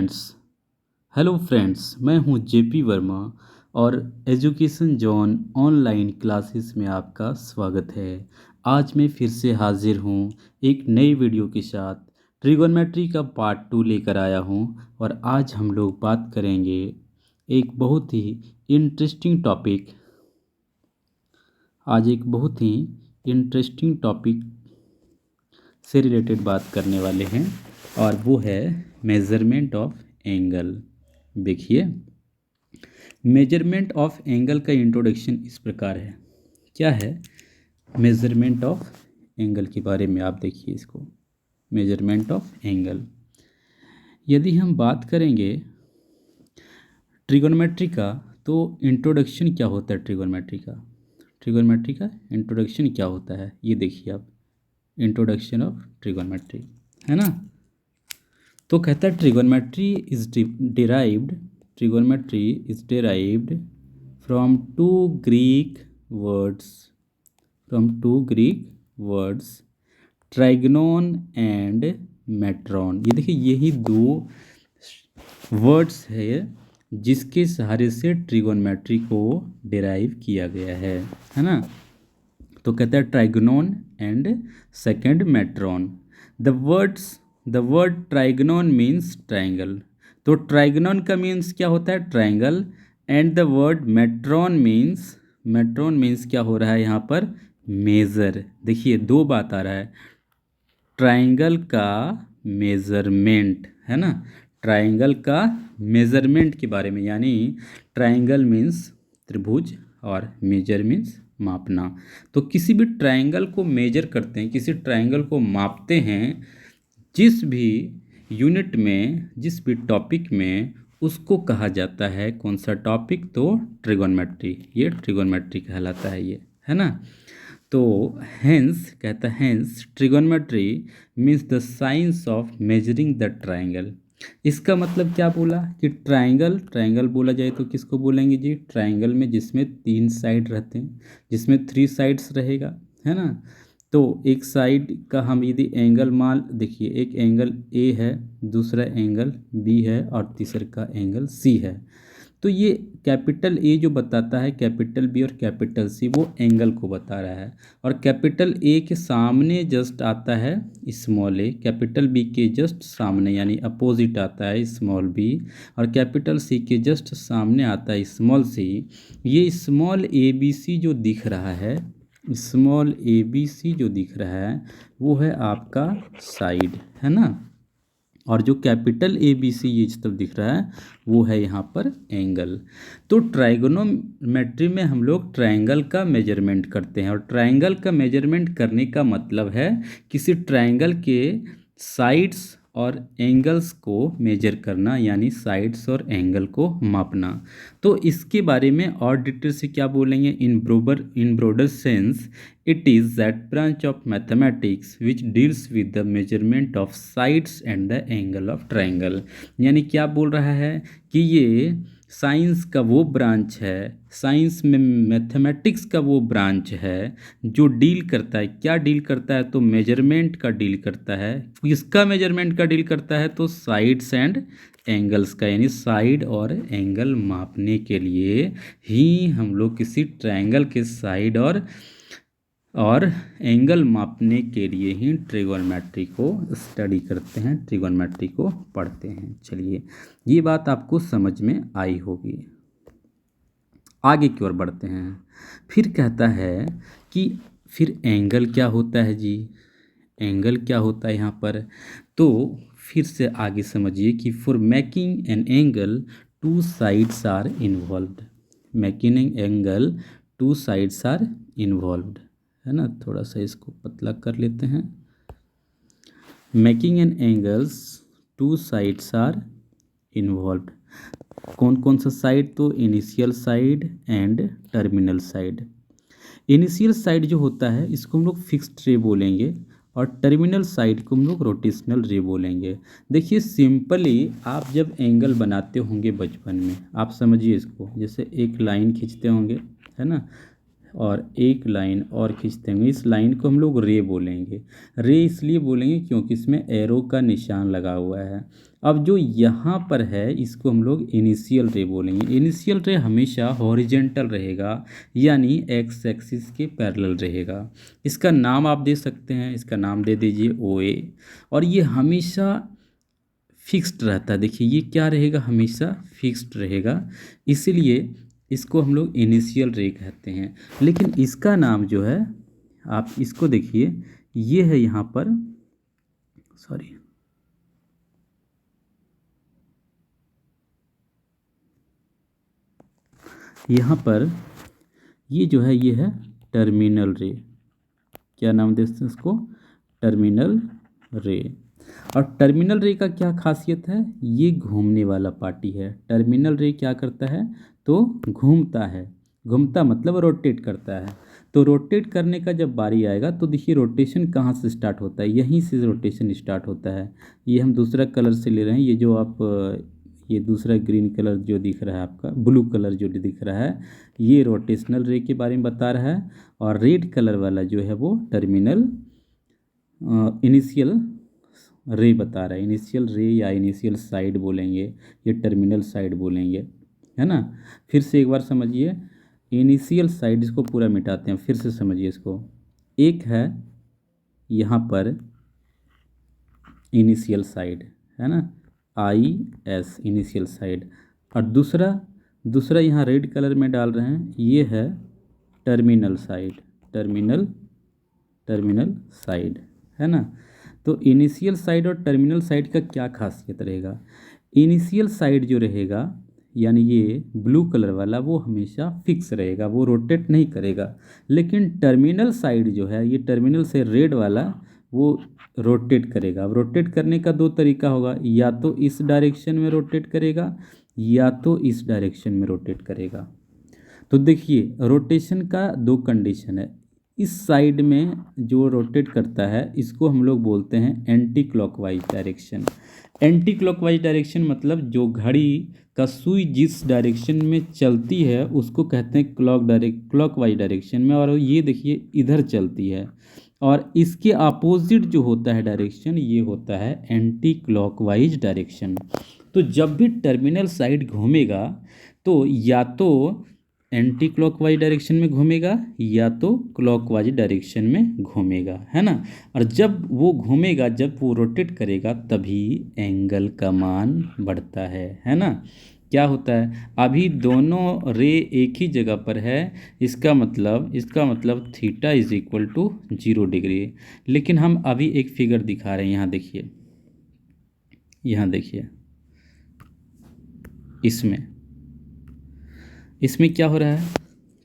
Friends. Hello friends, मैं हूं JP Verma और एजुकेशन जोन ऑनलाइन क्लासेस में आपका स्वागत है। आज मैं फिर से हाजिर हूं एक नई वीडियो के साथ। ट्रिगोनमेट्री का पार्ट 2 लेकर आया हूं और आज हम लोग बात करेंगे एक बहुत ही इंटरेस्टिंग टॉपिक। आज एक बहुत ही इंटरेस्टिंग टॉपिक से रिलेटेड बात करने वाले हैं और वो है मेज़रमेंट ऑफ एंगल। देखिए, मेजरमेंट ऑफ एंगल का इंट्रोडक्शन इस प्रकार है। क्या है मेजरमेंट ऑफ एंगल के बारे में? आप देखिए इसको, मेजरमेंट ऑफ एंगल। यदि हम बात करेंगे ट्रिगोनोमेट्री का, तो इंट्रोडक्शन क्या होता है ट्रिगोनोमेट्री का? ट्रिगोनोमेट्री का इंट्रोडक्शन क्या होता है, ये देखिए आप। इंट्रोडक्शन ऑफ ट्रिगोनोमेट्री है ना। तो कहता है trigonometry is derived from two Greek words trigonon and metron. ये देखिए, यही दो वर्ड्स है जिसके सहारे से ट्रिगोनोमेट्री को डिराइव किया गया है ना। तो कहता है trigonon and second metron. The word trigonon means triangle. तो ट्राइगोनोन का मीन्स क्या होता है? Triangle. And the word metron means क्या हो रहा है यहाँ पर? मेज़र। देखिए, दो बात आ रहा है। ट्राइंगल का मेज़रमेंट है ना, ट्राइंगल का मेज़रमेंट के बारे में, यानी ट्राइंगल मीन्स त्रिभुज और मेजर मीन्स मापना। तो किसी भी ट्राइंगल को मेजर करते हैं, किसी ट्राइंगल को मापते हैं, जिस भी यूनिट में, जिस भी टॉपिक में, उसको कहा जाता है कौन सा टॉपिक? तो ट्रिगोनोमेट्री। ये ट्रिगोनोमेट्री कहलाता है, ये है ना। तो हेंस कहता है, hence trigonometry means the science of measuring the triangle. इसका मतलब क्या बोला कि ट्राइंगल बोला जाए तो किसको बोलेंगे जी? ट्राइंगल में जिसमें 3 साइड रहते हैं, जिसमें 3 साइड्स रहेगा, है ना। तो एक साइड का हम यदि एंगल मान, देखिए एक एंगल ए है, दूसरा एंगल बी है और तीसरा का एंगल सी है। तो ये कैपिटल ए जो बताता है, कैपिटल बी और कैपिटल सी, वो एंगल को बता रहा है। और कैपिटल ए के सामने जस्ट आता है स्मॉल ए, कैपिटल बी के जस्ट सामने यानी अपोजिट आता है स्मॉल बी, और कैपिटल सी के जस्ट सामने आता है स्मॉल सी। ये स्मॉल ए बी सी जो दिख रहा है, स्मॉल ए बी सी जो दिख रहा है, वो है आपका साइड, है ना। और जो कैपिटल ए बी सी ये तरफ दिख रहा है, वो है यहाँ पर एंगल। तो ट्राइगोनोमेट्री में हम लोग ट्राइंगल का मेजरमेंट करते हैं, और ट्राइंगल का मेजरमेंट करने का मतलब है किसी ट्राइंगल के साइड्स और एंगल्स को मेजर करना, यानी साइड्स और एंगल को मापना। तो इसके बारे में और डिटेल से क्या बोलेंगे? In broader sense it is that branch of mathematics which deals with the measurement of sides and the angle of triangle. यानी क्या बोल रहा है कि ये साइंस का वो ब्रांच है, साइंस में मैथमेटिक्स का वो ब्रांच है जो डील करता है, क्या डील करता है? तो मेजरमेंट का डील करता है। किसका मेजरमेंट का डील करता है? तो साइड्स एंड एंगल्स का, यानी साइड और एंगल मापने के लिए ही हम लोग किसी ट्रायंगल के साइड और एंगल मापने के लिए ही ट्रिगोनोमेट्री को स्टडी करते हैं, ट्रिगोनोमेट्री को पढ़ते हैं। चलिए, ये बात आपको समझ में आई होगी। आगे की ओर बढ़ते हैं। फिर कहता है कि फिर एंगल क्या होता है जी? एंगल क्या होता है यहाँ पर? तो फिर से आगे समझिए कि for making an angle 2 sides are involved. Making angle 2 sides are involved, है ना। थोड़ा सा इसको पतला कर लेते हैं। Making an angles 2 sides are involved. कौन कौन सा साइड? तो initial side and terminal side. Initial side जो होता है इसको हम लोग फिक्स्ड रे बोलेंगे, और टर्मिनल साइड को हम लोग रोटेशनल रे बोलेंगे। देखिए, सिंपली आप जब एंगल बनाते होंगे बचपन में, आप समझिए इसको, जैसे एक लाइन खींचते होंगे, है ना, और एक लाइन और खींचते होंगे, इस लाइन को हम लोग रे बोलेंगे। रे इसलिए बोलेंगे क्योंकि इसमें एरो का निशान लगा हुआ है। अब जो यहाँ पर है इसको हम लोग इनिशियल रे बोलेंगे। इनिशियल रे हमेशा हॉरिजेंटल रहेगा, यानी एक्स एक्सिस के पैरेलल रहेगा। इसका नाम आप दे सकते हैं, इसका नाम दे दीजिए OA। और ये हमेशा फिक्स्ड रहता है। देखिए ये क्या रहेगा, हमेशा फिक्स्ड रहेगा, इसीलिए इसको हम लोग इनिशियल रे कहते हैं। लेकिन इसका नाम जो है, आप इसको देखिए, ये है यहाँ पर, सॉरी, यहाँ पर ये जो है ये है टर्मिनल रे। क्या नाम देते हैं इसको, टर्मिनल रे। और टर्मिनल रे का क्या खासियत है, ये घूमने वाला पार्टी है। टर्मिनल रे क्या करता है, तो घूमता है। घूमता मतलब रोटेट करता है। तो रोटेट करने का जब बारी आएगा तो देखिए रोटेशन कहाँ से स्टार्ट होता है, यहीं से रोटेशन स्टार्ट होता है। ये हम दूसरा कलर से ले रहे हैं, ये जो आप ये दूसरा ग्रीन कलर जो दिख रहा है आपका, ब्लू कलर जो दिख रहा है, ये रोटेशनल रे के बारे में बता रहा है। और रेड कलर वाला जो है वो टर्मिनल इनिशियल रे बता रहा है। इनिशियल रे या इनिशियल साइड बोलेंगे, ये टर्मिनल साइड बोलेंगे, है ना। फिर से एक बार समझिए, इनिशियल साइड, इसको पूरा मिटाते हैं, फिर से समझिए इसको। एक है यहाँ पर इनिशियल साइड, है ना, IS इनिशियल साइड। और दूसरा यहाँ रेड कलर में डाल रहे हैं, ये है टर्मिनल साइड, टर्मिनल साइड, है ना। तो इनिशियल साइड और टर्मिनल साइड का क्या खासियत रहेगा, इनिशियल साइड जो रहेगा यानी ये ब्लू कलर वाला, वो हमेशा फिक्स रहेगा, वो रोटेट नहीं करेगा। लेकिन टर्मिनल साइड जो है, ये टर्मिनल से रेड वाला, वो रोटेट करेगा। अब रोटेट करने का दो तरीका होगा, या तो इस डायरेक्शन में रोटेट करेगा या तो इस डायरेक्शन में रोटेट करेगा। तो देखिए रोटेशन का दो कंडीशन है। इस साइड में जो रोटेट करता है इसको हम लोग बोलते हैं anti clockwise direction. Anti clockwise direction मतलब जो घड़ी का सुई जिस डायरेक्शन में चलती है उसको कहते हैं क्लॉकवाइज डायरेक्शन में, और ये देखिए इधर चलती है। और इसके अपोजिट जो होता है डायरेक्शन, ये होता है एंटी क्लॉकवाइज डायरेक्शन। तो जब भी टर्मिनल साइड घूमेगा तो या तो एंटी क्लॉकवाइज डायरेक्शन में घूमेगा या तो क्लॉकवाइज डायरेक्शन में घूमेगा, है ना। और जब वो घूमेगा, जब वो रोटेट करेगा, तभी एंगल का मान बढ़ता है ना। क्या होता है, अभी दोनों रे एक ही जगह पर है, इसका मतलब theta is equal to 0 degree. लेकिन हम अभी एक फिगर दिखा रहे हैं, यहाँ देखिए इसमें क्या हो रहा है,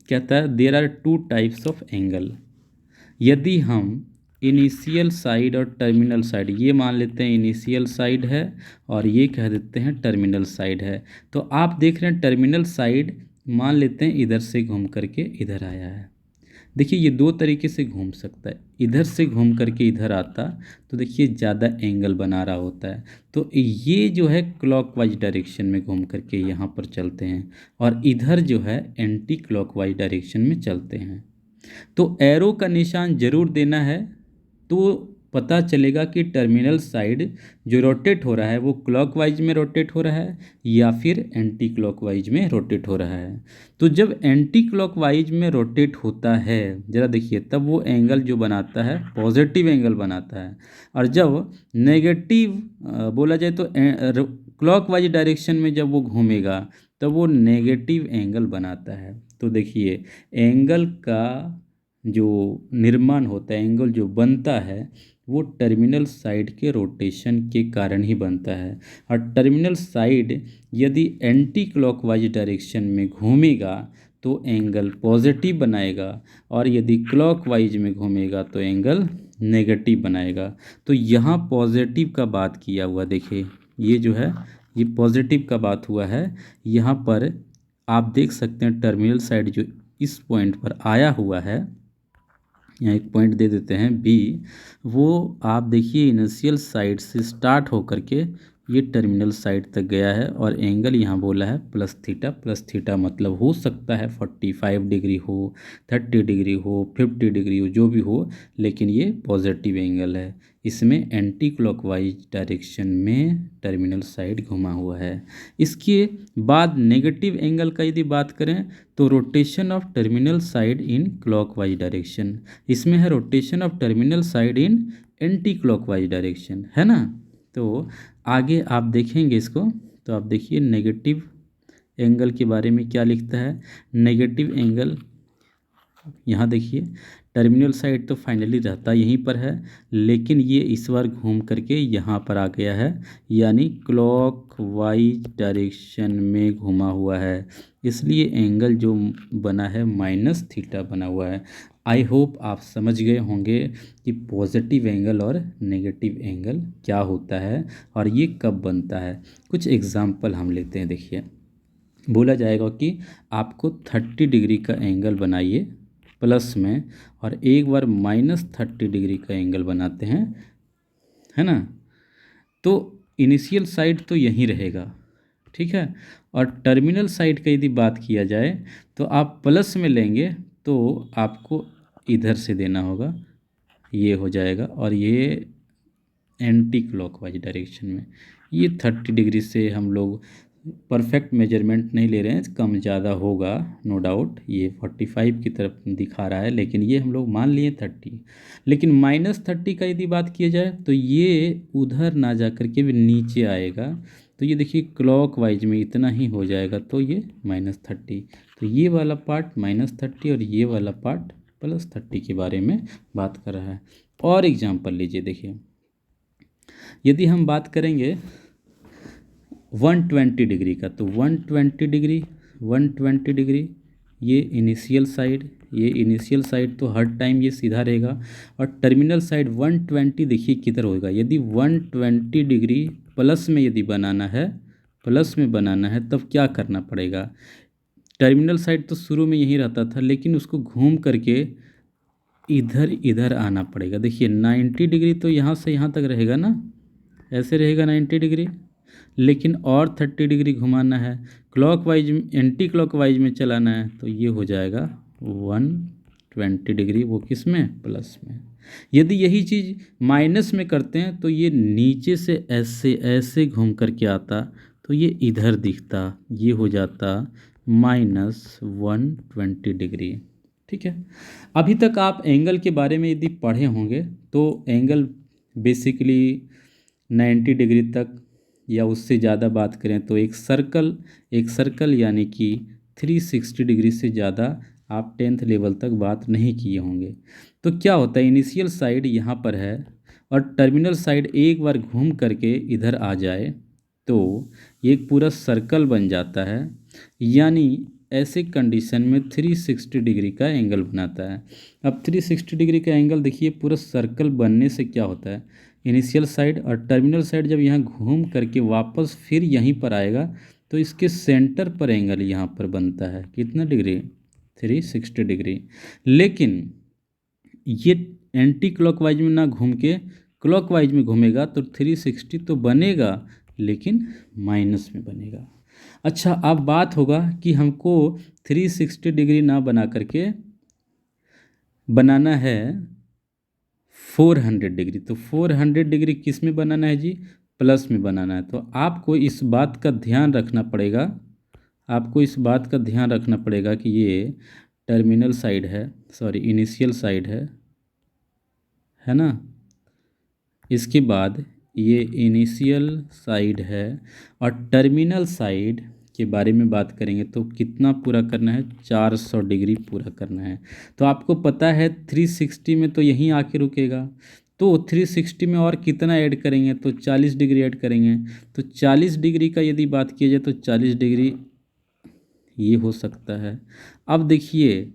कहता है there are 2 types of angle. यदि हम इनिशियल साइड और टर्मिनल साइड, ये मान लेते हैं इनिशियल साइड है और ये कह देते हैं टर्मिनल साइड है। तो आप देख रहे हैं टर्मिनल साइड मान लेते हैं इधर से घूम करके इधर आया है। देखिए ये दो तरीके से घूम सकता है, इधर से घूम करके इधर आता तो देखिए ज़्यादा एंगल बना रहा होता है। तो ये जो है क्लॉकवाइज डायरेक्शन में घूम करके यहाँ पर चलते हैं, और इधर जो है एंटी क्लॉकवाइज डायरेक्शन में चलते हैं। तो एरो का निशान जरूर देना है, तो पता चलेगा कि टर्मिनल साइड जो रोटेट हो रहा है वो क्लॉकवाइज में रोटेट हो रहा है या फिर एंटी क्लॉकवाइज में रोटेट हो रहा है। तो जब एंटी क्लॉकवाइज में रोटेट होता है, ज़रा देखिए, तब वो एंगल जो बनाता है पॉजिटिव एंगल बनाता है। और जब नेगेटिव बोला जाए तो क्लॉकवाइज डायरेक्शन में जब वो घूमेगा तब वो नेगेटिव एंगल बनाता है। तो देखिए एंगल का जो निर्माण होता है, एंगल जो बनता है, वो टर्मिनल साइड के रोटेशन के कारण ही बनता है। और टर्मिनल साइड यदि एंटी क्लॉकवाइज डायरेक्शन में घूमेगा तो एंगल पॉजिटिव बनाएगा, और यदि क्लॉकवाइज में घूमेगा तो एंगल नेगेटिव बनाएगा। तो यहाँ पॉजिटिव का बात किया हुआ, देखिए ये जो है ये पॉजिटिव का बात हुआ है। यहाँ पर आप देख सकते हैं टर्मिनल साइड जो इस पॉइंट पर आया हुआ है, यहाँ एक पॉइंट दे देते हैं B, वो आप देखिए इनिशियल साइड से स्टार्ट होकर के ये टर्मिनल साइड तक गया है और एंगल यहाँ बोला है प्लस थीटा मतलब हो सकता है 45 डिग्री हो, 30 डिग्री हो, 50 डिग्री हो, जो भी हो, लेकिन ये पॉजिटिव एंगल है। इसमें एंटी क्लॉकवाइज डायरेक्शन में टर्मिनल साइड घुमा हुआ है। इसके बाद नेगेटिव एंगल का यदि बात करें तो rotation of terminal side in clockwise direction, इसमें है rotation of terminal side in anti clockwise direction, है ना। तो आगे आप देखेंगे इसको, तो आप देखिए नेगेटिव एंगल के बारे में क्या लिखता है। नेगेटिव एंगल यहाँ देखिए, टर्मिनल साइड तो फाइनली रहता यहीं पर है, लेकिन ये इस बार घूम करके यहाँ पर आ गया है, यानी क्लॉकवाइज डायरेक्शन में घुमा हुआ है, इसलिए एंगल जो बना है माइनस थीटा बना हुआ है। आई होप आप समझ गए होंगे कि पॉजिटिव एंगल और नेगेटिव एंगल क्या होता है और ये कब बनता है। कुछ एग्जाम्पल हम लेते हैं। देखिए, बोला जाएगा कि आपको 30 डिग्री का एंगल बनाइए प्लस में, और एक बार -30 डिग्री का एंगल बनाते हैं, है ना। तो इनिशियल साइड तो यहीं रहेगा, ठीक है, और टर्मिनल साइड का यदि बात किया जाए तो आप प्लस में लेंगे तो आपको इधर से देना होगा, ये हो जाएगा, और ये एंटी क्लॉकवाइज डायरेक्शन में। ये 30 डिग्री से हम लोग परफेक्ट मेजरमेंट नहीं ले रहे हैं, कम ज़्यादा होगा नो डाउट, ये 45 की तरफ दिखा रहा है, लेकिन ये हम लोग मान लिए 30। लेकिन -30 का यदि बात किया जाए तो ये उधर ना जा कर के भी नीचे आएगा, तो ये देखिए क्लॉकवाइज में इतना ही हो जाएगा, तो ये -30। तो ये वाला पार्ट -30 और ये वाला पार्ट +30 के बारे में बात कर रहा है। और एग्जाम्पल लीजिए, देखिए यदि हम बात करेंगे 120 डिग्री का, तो 120 डिग्री ये इनिशियल साइड तो हर टाइम ये सीधा रहेगा, और टर्मिनल साइड 120 देखिए किधर होगा। यदि 120 डिग्री प्लस में यदि बनाना है, तब क्या करना पड़ेगा। टर्मिनल साइड तो शुरू में यही रहता था, लेकिन उसको घूम करके इधर आना पड़ेगा। देखिए 90 डिग्री तो यहाँ से यहाँ तक रहेगा ना, ऐसे रहेगा 90 डिग्री, लेकिन और 30 डिग्री घुमाना है, क्लॉकवाइज एंटी क्लॉकवाइज में चलाना है, तो ये हो जाएगा 120 डिग्री, वो किस में, प्लस में। यदि यही चीज़ माइनस में करते हैं तो ये नीचे से ऐसे घूम कर के आता, तो ये इधर दिखता, ये हो जाता -120 डिग्री, ठीक है। अभी तक आप एंगल के बारे में यदि पढ़े होंगे तो एंगल बेसिकली 90 डिग्री तक या उससे ज़्यादा बात करें तो एक सर्कल यानी कि 360 डिग्री से ज़्यादा आप 10th लेवल तक बात नहीं किए होंगे। तो क्या होता है, इनिशियल साइड यहाँ पर है और टर्मिनल साइड एक बार घूम करके इधर आ जाए तो एक पूरा सर्कल बन जाता है, यानी ऐसे कंडीशन में 360 डिग्री का एंगल बनाता है। अब 360 डिग्री का एंगल देखिए, पूरा सर्कल बनने से क्या होता है, इनिशियल साइड और टर्मिनल साइड जब यहाँ घूम करके वापस फिर यहीं पर आएगा तो इसके सेंटर पर एंगल यहाँ पर बनता है, कितना डिग्री, 360 डिग्री। लेकिन ये एंटी क्लॉकवाइज में ना घूम के क्लॉकवाइज में घूमेगा तो 360 तो बनेगा, लेकिन माइनस में बनेगा। अच्छा, अब बात होगा कि हमको 360 डिग्री ना बना करके बनाना है 400 डिग्री, तो 400 डिग्री किस में बनाना है जी, प्लस में बनाना है। तो आपको इस बात का ध्यान रखना पड़ेगा, कि ये टर्मिनल साइड है, सॉरी इनिशियल साइड है ना। इसके बाद ये इनिशियल साइड है, और टर्मिनल साइड के बारे में बात करेंगे तो कितना पूरा करना है, 400 डिग्री पूरा करना है। तो आपको पता है 360 में तो यहीं आके रुकेगा, तो 360 में और कितना ऐड करेंगे, तो 40 डिग्री ऐड करेंगे। तो 40 डिग्री का यदि बात किया जाए तो 40 डिग्री ये हो सकता है। अब देखिए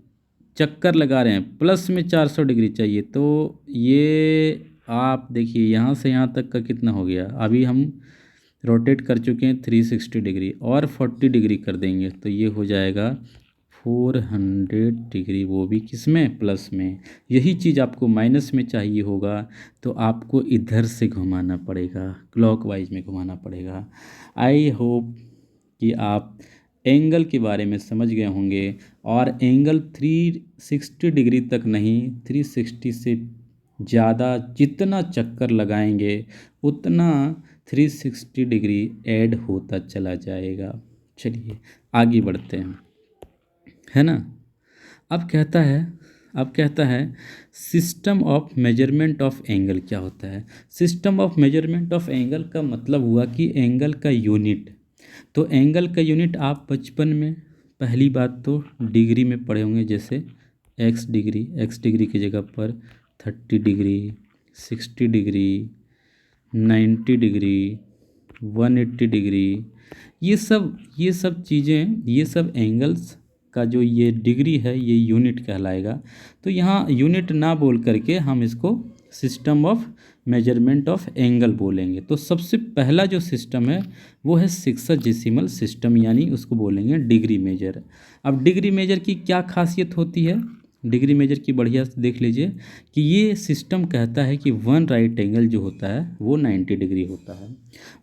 चक्कर लगा रहे हैं, प्लस में 400 डिग्री चाहिए, तो ये आप देखिए यहाँ से यहाँ तक का कितना हो गया। अभी हम रोटेट कर चुके हैं 360 डिग्री, और 40 डिग्री कर देंगे तो ये हो जाएगा 400 डिग्री, वो भी किस में, प्लस में। यही चीज़ आपको माइनस में चाहिए होगा तो आपको इधर से घुमाना पड़ेगा, क्लॉकवाइज में घुमाना पड़ेगा। आई होप कि आप एंगल के बारे में समझ गए होंगे। और एंगल 360 डिग्री तक नहीं, 360 से ज़्यादा जितना चक्कर लगाएंगे उतना 360 डिग्री ऐड होता चला जाएगा। चलिए आगे बढ़ते हैं, है ना। अब कहता है system of measurement of angle क्या होता है। System of measurement of angle का मतलब हुआ कि एंगल का यूनिट। तो एंगल का यूनिट आप बचपन में पहली बात तो डिग्री में पढ़े होंगे, जैसे एक्स डिग्री की जगह पर 30 डिग्री, 60 डिग्री, 90 डिग्री, 180 डिग्री, ये सब चीज़ें, ये सब एंगल्स का जो ये डिग्री है ये यूनिट कहलाएगा। तो यहाँ यूनिट ना बोल करके हम इसको system of measurement of angle बोलेंगे। तो सबसे पहला जो सिस्टम है वो है सेक्साजेसिमल सिस्टम, यानी उसको बोलेंगे डिग्री मेजर। अब डिग्री मेजर की क्या खासियत होती है, डिग्री मेजर की बढ़िया से देख लीजिए कि ये सिस्टम कहता है कि वन राइट एंगल जो होता है वो 90 डिग्री होता है।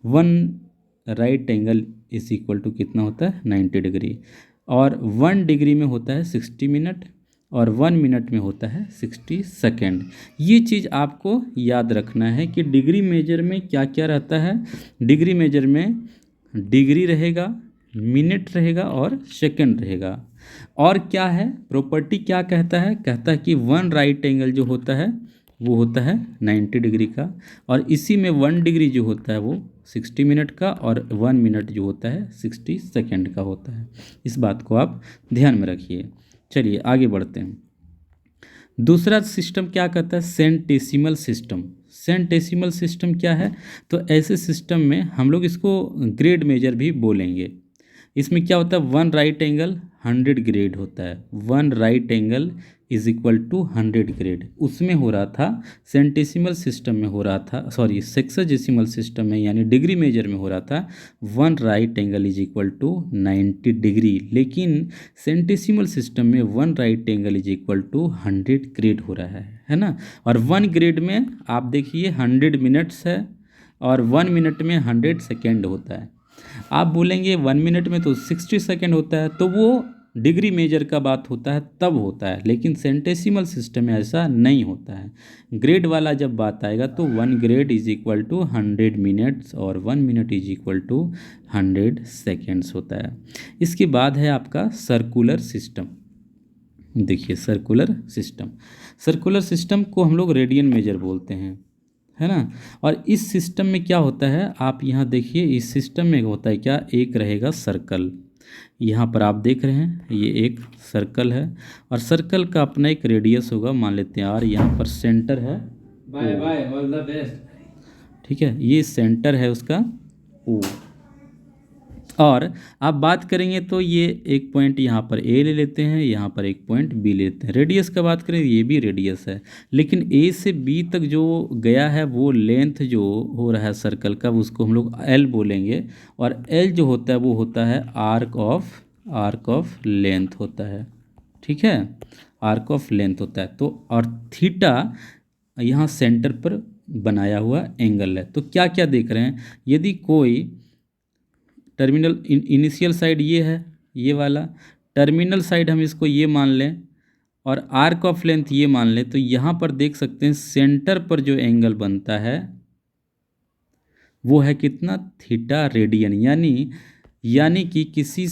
One right angle is equal to कितना होता है, 90 डिग्री। और 1 डिग्री में होता है 60 मिनट, और 1 मिनट में होता है 60 सेकेंड। ये चीज़ आपको याद रखना है कि डिग्री मेजर में क्या क्या रहता है। डिग्री मेजर में डिग्री रहेगा, मिनट रहेगा और सेकंड रहेगा। और क्या है प्रॉपर्टी, क्या कहता है कि वन राइट एंगल जो होता है वो होता है 90 डिग्री का, और इसी में 1 डिग्री जो होता है वो 60 मिनट का, और 1 मिनट जो होता है 60 सेकेंड का होता है। इस बात को आप ध्यान में रखिए। चलिए आगे बढ़ते हैं। दूसरा सिस्टम क्या कहता है, सेंटेसिमल सिस्टम। सेंटेसिमल सिस्टम क्या है, तो ऐसे सिस्टम में हम लोग इसको ग्रेड मेजर भी बोलेंगे। इसमें क्या होता है, वन राइट एंगल 100 ग्रेड होता है। One right angle is equal to 100 grade, उसमें हो रहा था सेंटेसिमल सिस्टम में हो रहा था, सॉरी सेक्साजेसिमल सिस्टम में यानी डिग्री मेजर में हो रहा था one right angle is equal to 90 degree. लेकिन सेंटेसिमल सिस्टम में one right angle is equal to 100 grade हो रहा है ना। और 1 ग्रेड में आप देखिए 100 मिनट्स है, और 1 मिनट में 100 सेकेंड होता है। आप बोलेंगे 1 मिनट में तो 60 सेकेंड होता है, तो वो डिग्री मेजर का बात होता है तब होता है, लेकिन सेंटेसिमल सिस्टम में ऐसा नहीं होता है। ग्रेड वाला जब बात आएगा तो 1 grade is equal to 100 minutes, और 1 minute is equal to 100 seconds होता है। इसके बाद है आपका सर्कुलर सिस्टम। देखिए सर्कुलर सिस्टम को हम लोग रेडियन मेजर बोलते हैं, है ना। और इस सिस्टम में क्या होता है, आप यहाँ देखिए, इस सिस्टम में होता है क्या, एक रहेगा सर्कल। यहाँ पर आप देख रहे हैं ये एक सर्कल है, और सर्कल का अपना एक रेडियस होगा, मान लेते हैं आर। यहाँ पर सेंटर है, bye bye all the best, ठीक है, ये सेंटर है उसका ओ। और आप बात करेंगे तो ये एक पॉइंट यहाँ पर ए ले लेते हैं, यहाँ पर एक पॉइंट बी लेते हैं। रेडियस का बात करें ये भी रेडियस है, लेकिन ए से बी तक जो गया है वो लेंथ जो हो रहा है सर्कल का, उसको हम लोग एल बोलेंगे। और एल जो होता है वो होता है आर्क ऑफ लेंथ होता है, ठीक है, आर्क ऑफ लेंथ होता है। तो और थीटा यहाँ सेंटर पर बनाया हुआ एंगल है। तो क्या क्या देख रहे हैं, यदि कोई टर्मिनल इनिशियल साइड ये है, ये वाला टर्मिनल साइड हम इसको ये मान लें, और आर्क ऑफ लेंथ ये मान लें, तो यहाँ पर देख सकते हैं सेंटर पर जो एंगल बनता है वो है कितना, थीटा रेडियन। यानी कि किसी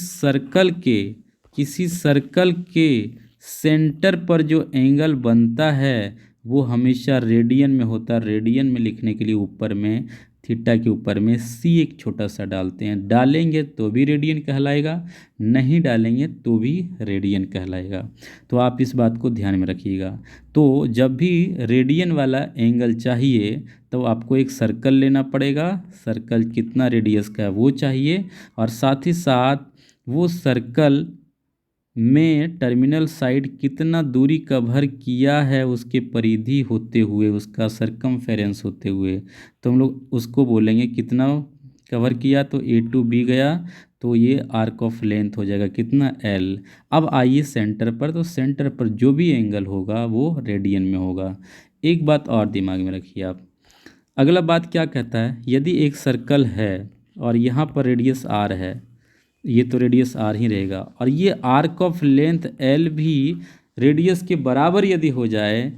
सर्कल के सेंटर पर जो एंगल बनता है वो हमेशा रेडियन में होता है। रेडियन में लिखने के लिए ऊपर में थीटा के ऊपर में सी एक छोटा सा डालते हैं, डालेंगे तो भी रेडियन कहलाएगा, नहीं डालेंगे तो भी रेडियन कहलाएगा। तो आप इस बात को ध्यान में रखिएगा। तो जब भी रेडियन वाला एंगल चाहिए तो आपको एक सर्कल लेना पड़ेगा, सर्कल कितना रेडियस का है वो चाहिए, और साथ ही साथ वो सर्कल में टर्मिनल साइड कितना दूरी कवर किया है उसके परिधि होते हुए, उसका सरकमफेरेंस होते हुए, तो हम लोग उसको बोलेंगे कितना कवर किया, तो ए टू बी गया तो ये आर्क ऑफ लेंथ हो जाएगा कितना एल। अब आइए सेंटर पर, तो सेंटर पर जो भी एंगल होगा वो रेडियन में होगा। एक बात और दिमाग में रखिए आप, अगला बात क्या कहता है, यदि एक सर्कल है और यहाँ पर रेडियस आर है, ये तो रेडियस आर ही रहेगा, और ये आर्क ऑफ लेंथ एल भी रेडियस के बराबर यदि हो जाए,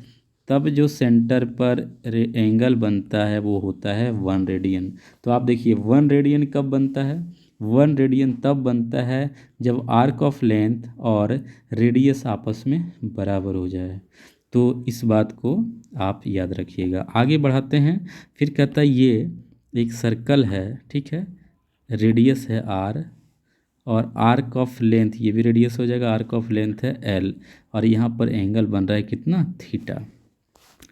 तब जो सेंटर पर एंगल बनता है वो होता है 1 रेडियन। तो आप देखिए 1 रेडियन कब बनता है, 1 रेडियन तब बनता है जब आर्क ऑफ लेंथ और रेडियस आपस में बराबर हो जाए। तो इस बात को आप याद रखिएगा। आगे बढ़ाते हैं, फिर कहता है ये एक सर्कल है, ठीक है, रेडियस है आर, और आर्क ऑफ लेंथ, ये भी रेडियस हो जाएगा, आर्क ऑफ लेंथ है एल, और यहाँ पर एंगल बन रहा है कितना, थीटा।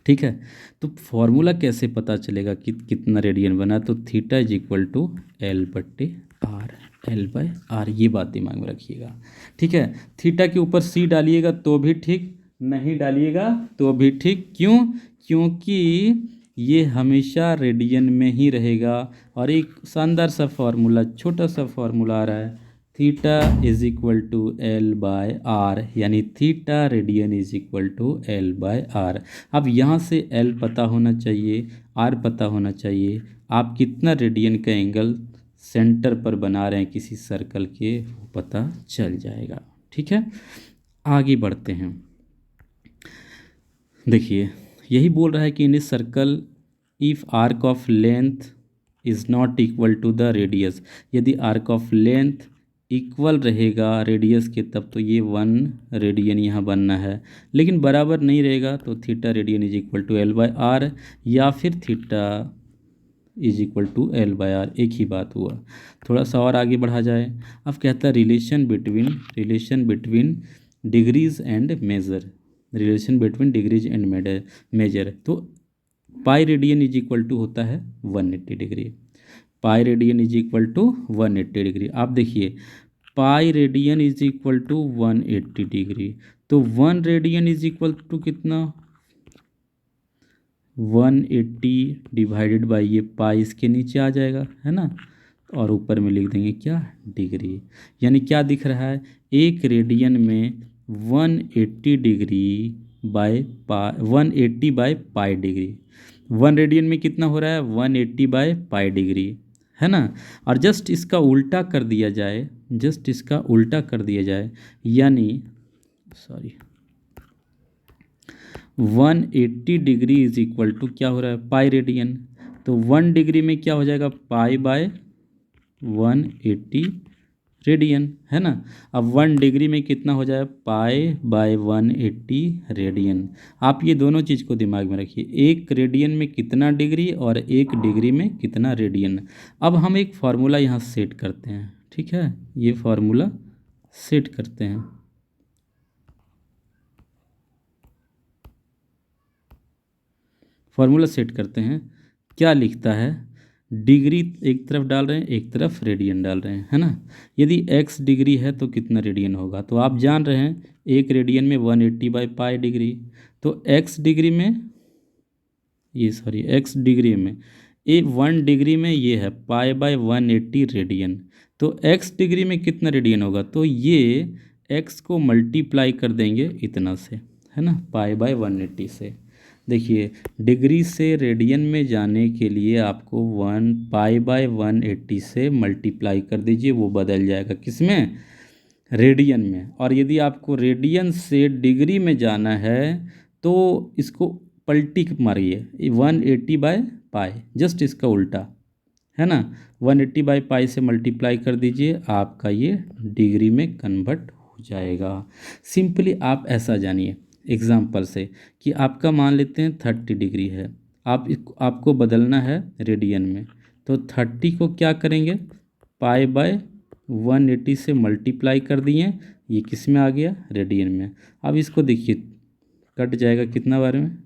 ठीक है, तो फॉर्मूला कैसे पता चलेगा कि कितना रेडियन बना, तो theta is equal to L बट्टे आर, एल बाय आर, ये बात दिमाग में रखिएगा। ठीक है, थीटा के ऊपर सी डालिएगा तो भी ठीक, नहीं डालिएगा तो भी ठीक। क्यों, क्योंकि ये हमेशा रेडियन में ही रहेगा। और एक शानदार सा फॉर्मूला, छोटा सा फॉर्मूला आ रहा है, theta is equal to L by R, यानी theta radian is equal to L by R. अब यहाँ से एल पता होना चाहिए, आर पता होना चाहिए, आप कितना रेडियन का एंगल सेंटर पर बना रहे हैं किसी सर्कल के, वो पता चल जाएगा। ठीक है, आगे बढ़ते हैं। देखिए यही बोल रहा है कि in a circle if arc of length is not equal to the radius, यदि आर्क ऑफ लेंथ इक्वल रहेगा रेडियस के तब तो ये 1 रेडियन यहाँ बनना है, लेकिन बराबर नहीं रहेगा तो theta radian is equal to L by R, या फिर theta is equal to L by R, एक ही बात हुआ। थोड़ा सा और आगे बढ़ा जाए, अब कहता है relation between degrees and measure, relation between degrees and measure. तो pi radian is equal to होता है 180 degree, pi radian is equal to 180 degree. आप देखिए pi radian is equal to 180 degree, तो 1 रेडियन इज इक्वल टू कितना, 180 divided by ये पाई इसके नीचे आ जाएगा, है ना, और ऊपर में लिख देंगे क्या, डिग्री। यानी क्या दिख रहा है, एक रेडियन में 180 degree by pi, 180 by pi degree, 1 radian में कितना हो रहा है, 180 बाय पाई डिग्री, है ना। और जस्ट इसका उल्टा कर दिया जाए, जस्ट इसका उल्टा कर दिया जाए, यानी sorry 180 degree is equal to क्या हो रहा है, पाई रेडियन। तो 1 डिग्री में क्या हो जाएगा, पाई बाय 180 रेडियन, है ना। अब 1 डिग्री में कितना हो जाए, पाई बाय 180 रेडियन। आप ये दोनों चीज़ को दिमाग में रखिए, एक रेडियन में कितना डिग्री और एक डिग्री में कितना रेडियन। अब हम एक फार्मूला यहाँ सेट करते हैं, ठीक है, ये फार्मूला सेट करते हैं। फार्मूला सेट करते हैं, क्या लिखता है, डिग्री एक तरफ डाल रहे हैं, एक तरफ रेडियन डाल रहे हैं, है ना। यदि x डिग्री है तो कितना रेडियन होगा, तो आप जान रहे हैं एक रेडियन में 180 बाई पाई डिग्री, तो x डिग्री में, ये सॉरी x डिग्री में, 1 डिग्री में ये है पाई बाय 180 रेडियन, तो x डिग्री में कितना रेडियन होगा, तो ये x को मल्टीप्लाई कर देंगे इतना से, है ना, पाई बाय 180 से। देखिए डिग्री से रेडियन में जाने के लिए आपको 1 पाई बाय 180 से मल्टीप्लाई कर दीजिए, वो बदल जाएगा किस में, रेडियन में। और यदि आपको रेडियन से डिग्री में जाना है तो इसको पलटी मारिए, 180 बाय पाई, जस्ट इसका उल्टा, है ना, 180 बाई पाई से मल्टीप्लाई कर दीजिए, आपका ये डिग्री में कन्वर्ट हो जाएगा। सिंपली आप ऐसा जानिए एग्जाम्पल से कि आपका मान लेते हैं 30 डिग्री है, आपको बदलना है रेडियन में, तो 30 को क्या करेंगे, पाई बाय 180 से मल्टीप्लाई कर दिए, ये किस में आ गया, रेडियन में। अब इसको देखिए कट जाएगा कितना बार में,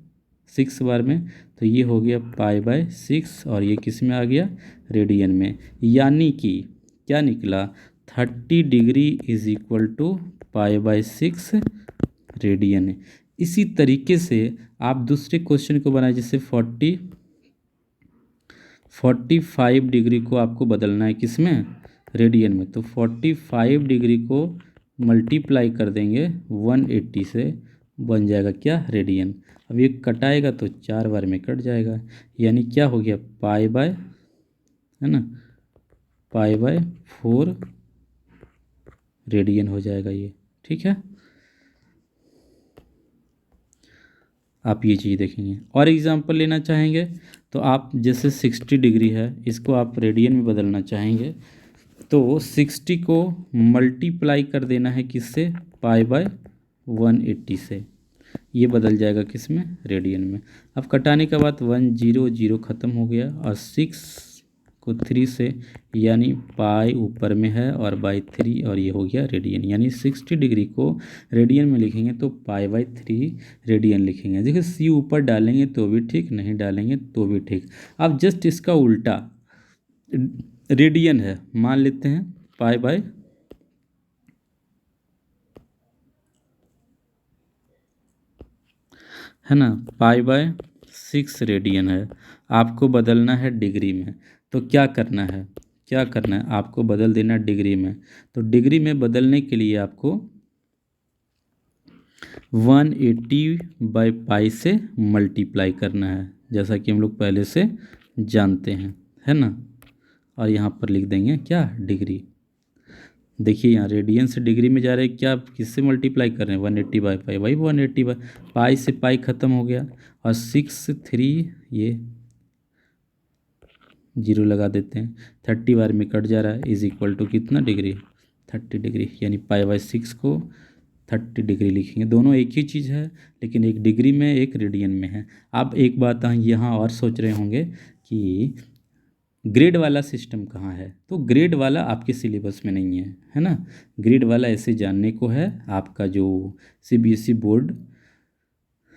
6 बार में, तो ये हो गया पाई बाय 6, और ये किस में आ गया, रेडियन में। यानी कि क्या निकला, 30 degree is equal to pi by 6 radian. इसी तरीके से आप दूसरे क्वेश्चन को बनाए, जैसे 45 डिग्री को आपको बदलना है किस में, रेडियन में। तो 45 डिग्री को मल्टीप्लाई कर देंगे 180 से, बन जाएगा क्या, रेडियन। अब ये कटाएगा तो 4 बार में कट जाएगा, यानी क्या हो गया, पाई बाय, है ना, पाई बाय 4 रेडियन हो जाएगा ये। ठीक है, आप ये चीज़ देखेंगे। और एग्जांपल लेना चाहेंगे तो आप जैसे 60 डिग्री है, इसको आप रेडियन में बदलना चाहेंगे तो 60 को मल्टीप्लाई कर देना है किससे, पाई बाय 180 से, ये बदल जाएगा किस में, रेडियन में। अब कटाने के बाद 1 0 0 ख़त्म हो गया, और 6 को 3 से, यानी पाई ऊपर में है और बाई 3, और ये हो गया रेडियन। यानी 60 डिग्री को रेडियन में लिखेंगे तो पाई बाई 3 रेडियन लिखेंगे। देखिए सी ऊपर डालेंगे तो भी ठीक, नहीं डालेंगे तो भी ठीक। अब जस्ट इसका उल्टा रेडियन है, मान लेते हैं पाई बाय, है ना, पाई बाय 6 रेडियन है। आपको बदलना है डिग्री में, तो क्या करना है, क्या करना है, आपको बदल देना डिग्री में। तो डिग्री में बदलने के लिए आपको 180 बाई पाई से मल्टीप्लाई करना है, जैसा कि हम लोग पहले से जानते हैं, है ना। और यहाँ पर लिख देंगे क्या, डिग्री। देखिए यहाँ रेडियन से डिग्री में जा रहे हैं, क्या किससे मल्टीप्लाई कर रहे हैं, 180 बाई पाई, भाई 180 बाई पाई से पाई ख़त्म हो गया, और 6 3 ये 0 लगा देते हैं, 30 बार में कट जा रहा है, इज इक्वल टू कितना डिग्री, 30 डिग्री। यानी पाई बाई 6 को 30 डिग्री लिखेंगे। दोनों एक ही चीज़ है, लेकिन एक डिग्री में एक रेडियन में है। आप एक बात यहाँ और सोच रहे होंगे कि ग्रेड वाला सिस्टम कहाँ है, तो ग्रेड वाला आपके सिलेबस में नहीं है ना। ग्रेड वाला ऐसे जानने को है, आपका जो सीबीएसई बोर्ड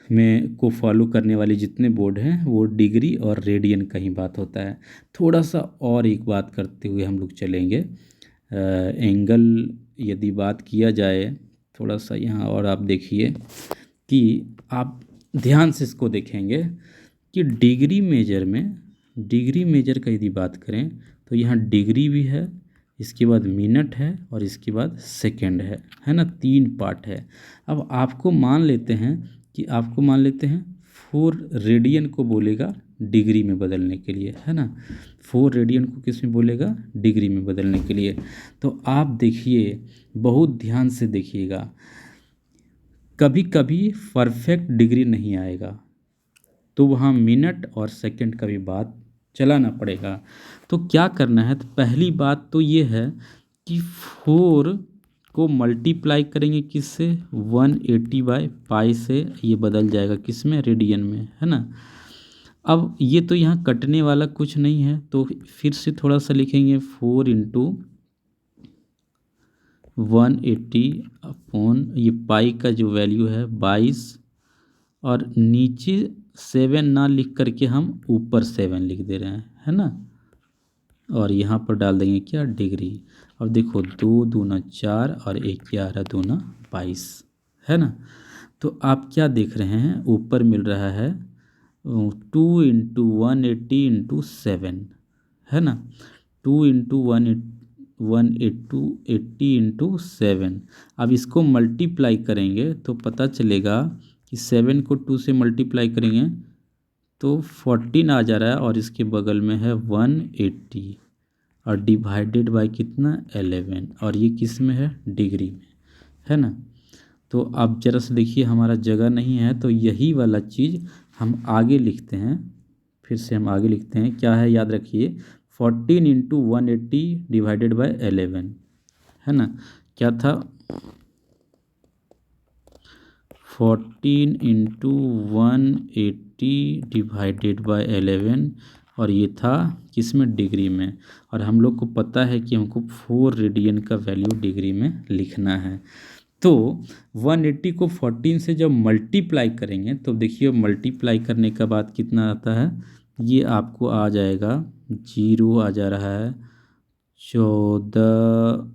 में को फॉलो करने वाले जितने बोर्ड हैं वो डिग्री और रेडियन का ही बात होता है। थोड़ा सा और एक बात करते हुए हम लोग चलेंगे, एंगल यदि बात किया जाए, थोड़ा सा यहाँ और आप देखिए कि आप ध्यान से इसको देखेंगे कि डिग्री मेजर में, डिग्री मेजर का यदि बात करें तो यहाँ डिग्री भी है, इसके बाद मिनट है, और इसके बाद सेकंड है ना, 3 पार्ट है। अब आपको मान लेते हैं कि आपको मान लेते हैं 4 रेडियन को बोलेगा डिग्री में बदलने के लिए, है ना। 4 रेडियन को किस में बोलेगा, डिग्री में बदलने के लिए। तो आप देखिए, बहुत ध्यान से देखिएगा, कभी कभी परफेक्ट डिग्री नहीं आएगा, तो वहाँ मिनट और सेकंड का भी बात चलाना पड़ेगा। तो क्या करना है, तो पहली बात तो ये है कि 4 को मल्टीप्लाई करेंगे किससे, 180 बाई पाई से, ये बदल जाएगा किस में, रेडियन में, है ना। अब ये तो यहाँ कटने वाला कुछ नहीं है, तो फिर से थोड़ा सा लिखेंगे 4 इंटू 180 अपॉन ये पाई का जो वैल्यू है 22, और नीचे 7 ना लिख करके हम ऊपर 7 लिख दे रहे हैं, है ना। और यहाँ पर डाल देंगे क्या, डिग्री। अब देखो 2 दूना 4 और 11 दूना 22, है ना। तो आप क्या देख रहे हैं, ऊपर मिल रहा है 2 इंटू 180 इंटू 7, है ना, 2 इंटू 180 इंटू 7। अब इसको मल्टीप्लाई करेंगे तो पता चलेगा कि 7 को 2 से मल्टीप्लाई करेंगे तो 14 आ जा रहा है, और इसके बगल में है 180, और डिवाइडेड बाय कितना, 11, और ये किस में है, डिग्री में, है ना। तो आप जरा से देखिए, हमारा जगह नहीं है, तो यही वाला चीज़ हम आगे लिखते हैं, फिर से हम आगे लिखते हैं, क्या है याद रखिए, 14 इंटू 180 डिवाइडेड बाय 11, है ना। क्या था, 14 इंटू 180 डिवाइडेड बाय 11, और ये था किस में, डिग्री में। और हम लोग को पता है कि हमको 4 रेडियन का वैल्यू डिग्री में लिखना है। तो 180 को 14 से जब मल्टीप्लाई करेंगे तो देखिए मल्टीप्लाई करने के बाद कितना आता है, ये आपको आ जाएगा 0 आ जा रहा है, 14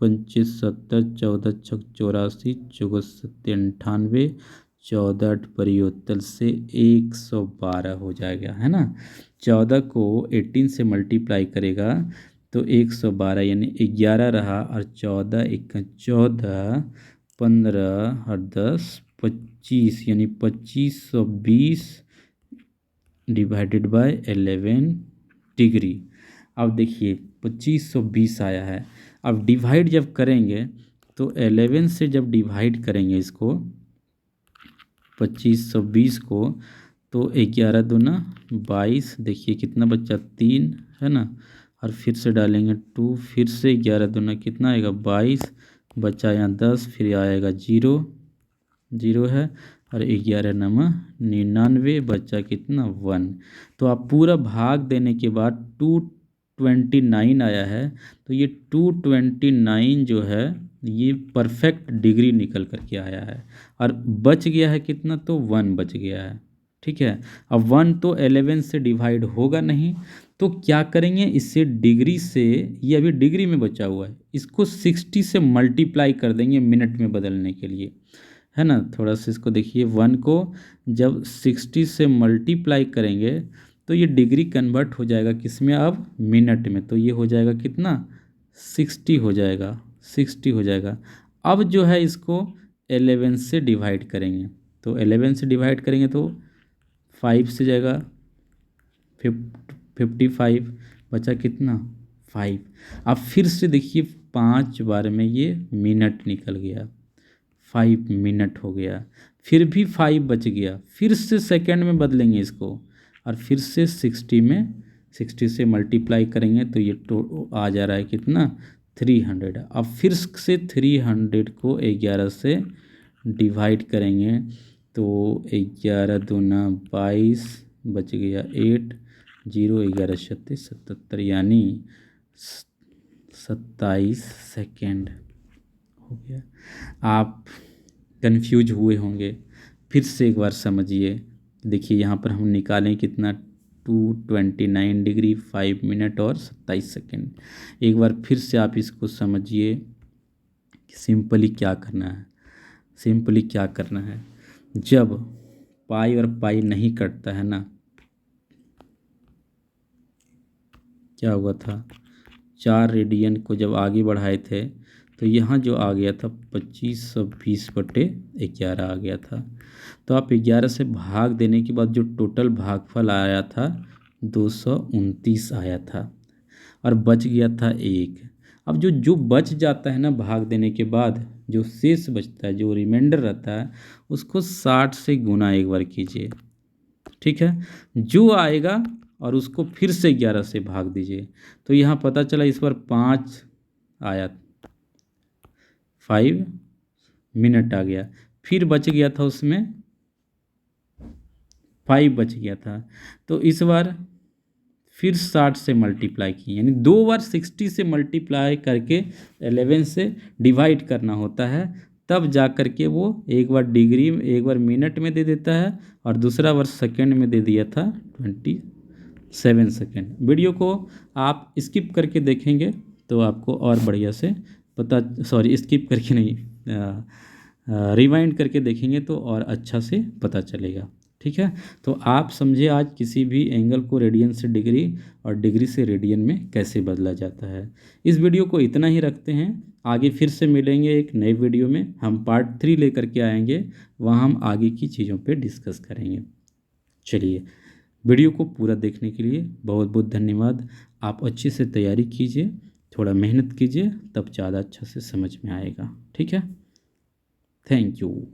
25 70 14 छक 84 चौगुत 98 14 8 परियोत्तल से 112 हो जाएगा, है ना। 14 को 18 से मल्टीप्लाई करेगा तो 112 यानी 11 रहा, और 14 एक 14, 15 और 10 25, यानी 2520 डिवाइडेड बाय 11 डिग्री। अब देखिए 2520 आया है। अब डिवाइड जब करेंगे तो 11 से जब डिवाइड करेंगे इसको 2520 को, तो 11 दूना 22, देखिए कितना बच्चा 3 है ना, और फिर से डालेंगे 2, फिर से 11 दूना कितना आएगा 22, बचा यहाँ 10, फिर आएगा 0 0 है, और 11 नमा 99, बचा कितना 1। तो आप पूरा भाग देने के बाद 229 आया है। तो ये 229 जो है ये परफेक्ट डिग्री निकल करके आया है, और बच गया है कितना, तो 1 बच गया है। ठीक है, अब 1 तो 11 से डिवाइड होगा नहीं, तो क्या करेंगे इससे डिग्री से, ये अभी डिग्री में बचा हुआ है, इसको 60 से मल्टीप्लाई कर देंगे मिनट में बदलने के लिए, है ना। थोड़ा सा इसको देखिए, 1 को जब 60 से मल्टीप्लाई करेंगे तो ये डिग्री कन्वर्ट हो जाएगा किस में, अब मिनट में। तो ये हो जाएगा कितना 60 हो जाएगा, 60 हो जाएगा। अब जो है इसको 11 से डिवाइड करेंगे, तो 11 से डिवाइड करेंगे तो 5 से जाएगा 55, बचा कितना 5। अब फिर से देखिए 5 बार में ये मिनट निकल गया, 5 मिनट हो गया, फिर भी 5 बच गया, फिर से सेकंड में बदलेंगे इसको, और फिर से 60 में 60 से मल्टीप्लाई करेंगे तो ये आ जा रहा है कितना 300। अब फिर से 300 को 11 से डिवाइड करेंगे तो 11 दूना 22, बच गया 8, 0 11 36 77, यानी 27 सेकेंड हो गया। आप कंफ्यूज हुए होंगे, फिर से एक बार समझिए। देखिए यहाँ पर हम निकालें कितना 229 डिग्री 5 मिनट और 27 सेकेंड। एक बार फिर से आप इसको समझिए कि सिंपली क्या करना है। सिंपली क्या करना है, जब पाई और पाई नहीं कटता है ना, क्या हुआ था 4 रेडियन को जब आगे बढ़ाए थे तो यहाँ जो आ गया था 2520/11 आ गया था। तो आप 11 से भाग देने के बाद जो टोटल भागफल आया था 229 आया था, और बच गया था 1। अब जो जो बच जाता है ना भाग देने के बाद, जो शेष बचता है, जो रिमाइंडर रहता है, उसको 60 से गुना एक बार कीजिए। ठीक है, जो आएगा और उसको फिर से 11 से भाग दीजिए। तो यहाँ पता चला इस बार 5 आया, 5 मिनट आ गया, फिर बच गया था उसमें 5 बच गया था। तो इस बार फिर 60 से मल्टीप्लाई किए, यानी 2 बार 60 से मल्टीप्लाई करके 11 से डिवाइड करना होता है, तब जा कर के वो एक बार डिग्री, एक बार मिनट में दे देता है, और दूसरा बार सेकंड में दे दिया था 27 सेकंड। वीडियो को आप स्किप करके देखेंगे तो आपको और बढ़िया से पता, सॉरी स्किप करके नहीं, रिवाइंड करके देखेंगे तो और अच्छा से पता चलेगा। ठीक है, तो आप समझे आज किसी भी एंगल को रेडियन से डिग्री और डिग्री से रेडियन में कैसे बदला जाता है। इस वीडियो को इतना ही रखते हैं, आगे फिर से मिलेंगे एक नए वीडियो में। हम पार्ट 3 लेकर के आएंगे, वहाँ हम आगे की चीज़ों पे डिस्कस करेंगे। चलिए, वीडियो को पूरा देखने के लिए बहुत बहुत धन्यवाद। आप अच्छे से तैयारी कीजिए, थोड़ा मेहनत कीजिए, तब ज़्यादा अच्छा से समझ में आएगा। ठीक है, थैंक यू।